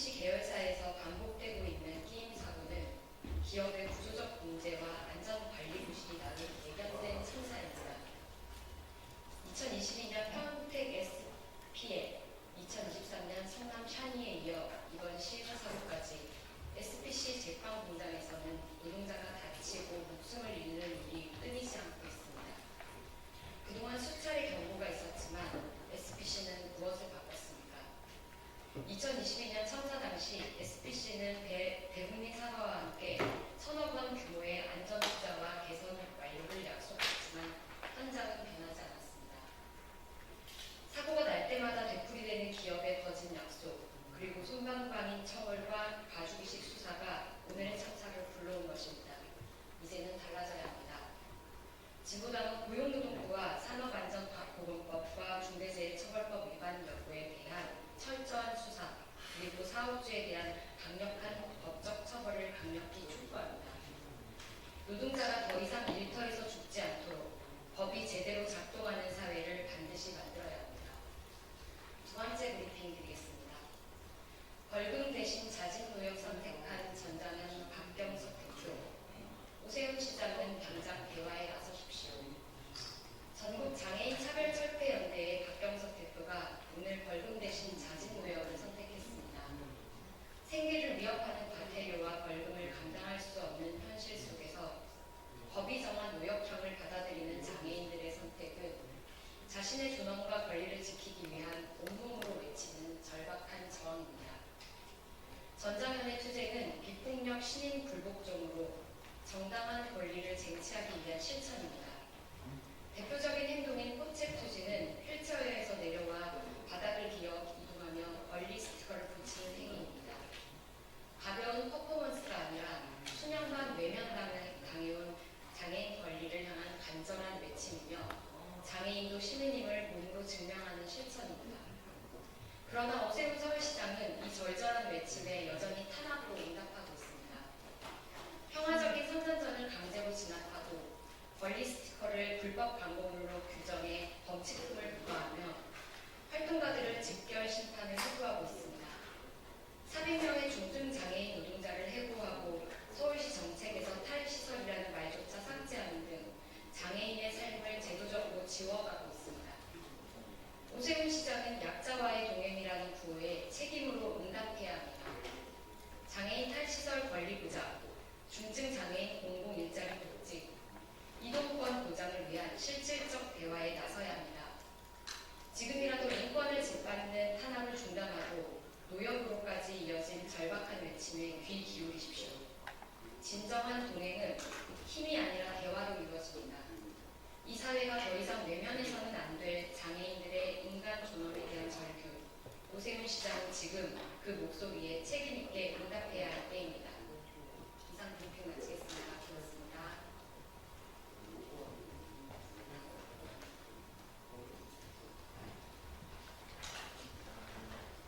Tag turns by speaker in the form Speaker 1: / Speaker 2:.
Speaker 1: SPC 계열사에서 반복되고 있는 게임 사고는 기업의 구조적 문제와 안전관리 부실이 나는 예견된 참사입니다. 2022년 평택 SP에 2023년 성남 샤니에 이어 이번 시해사 사고까지 SPC 제빵 공장에서는 노동자가 다치고 목숨을 잃는 일이 끊이지 않고 있습니다. 그동안 수차례 경고가 있었지만 SPC는 무엇을 바꿨습니까? 2022년 참사 당시 SPC는 대국민 사과와 함께 1,000억 원 규모의 안전 투자와 개선 완료를 약속했지만 현장은 변하지 않았습니다. 사고가 날 때마다 되풀이되는 기업의 거짓 약속, 그리고 솜방망이 처벌과 봐주기식 수사가 오늘의 참사를 불러온 것입니다. 이제는 달라져야 합니다. 진보당은 고용노동부와 산업안전보건법과 중대재해처벌법 위반 여부에 대한 철저한 수사, 그리고 사업주에 대한 강력한 법적 처벌을 강력히 촉구합니다. 노동자가 더 이상 일터에서 죽지 않도록 법이 제대로 작동하는 사회를 반드시 만들어야 합니다. 두 번째 브리핑 드리겠습니다. 벌금 대신 자진노역 선택한 전장현 박병석 대표, 오세훈 시장은 당장 대화에 나서십시오. 전국 장애인 차별철폐연대의 박병석 대표가 오늘 벌금 대신 자진노역을 선택했습니다. 생계를 위협하는 과태료와 벌금을 감당할 수 없는 현실 속에서 법이 정한 노역형을 받아들이는 장애인들의 선택은 자신의 존엄과 권리를 지키기 위한 온몸으로 외치는 절박한 저항입니다. 전장현의 투쟁은 비폭력 신인 불복종으로 정당한 권리를 쟁취하기 위한 실천입니다. 대표적인 행동인 포책 투지는 휠체어에서 내려와 바닥을 기어 이동하며 얼리 스티커를 붙이는 행위입니다. 가벼운 퍼포먼스가 아니라 수년간 외면당을 당해온 장애인 권리를 향한 간절한 외침이며 장애인도 시민임을 몸으로 증명하는 실천입니다. 그러나 오세훈 서울시장은 이 절절한 외침에 여전히 탄압으로 응답하고 있습니다. 평화적인 선전전을 강제로 진압하고 권리 스티커를 불법 광고물로 규정해 범칙금을 부과하며 활동가들을 집결 심판을 해부하고 있습니다. 400명의 중증장애인 노동자를 해고하고 서울시 정책에서 탈시설이라는 말조차 삭제하는 등 장애인의 삶을 제도적으로 지워가고 있습니다. 오세훈 시장은 약자와의 동행이라는 구호에 책임으로 응답해야 합니다. 장애인 탈시설 권리 보장, 중증장애인 공공일자리 복지, 이동권 보장을 위한 실질적 대화에 나서야 합니다. 지금이라도 인권을 짓밟는 탄압을 중단하고 노역으로까지 이어진 절박한 외침에 귀 기울이십시오. 진정한 동행은 힘이 아니라 대화로 이루어집니다. 이 사회가 더 이상 외면해서는 안 될 장애인들의 인간 존엄에 대한 절규, 오세훈 시장은 지금 그 목소리에 책임있게 응답해야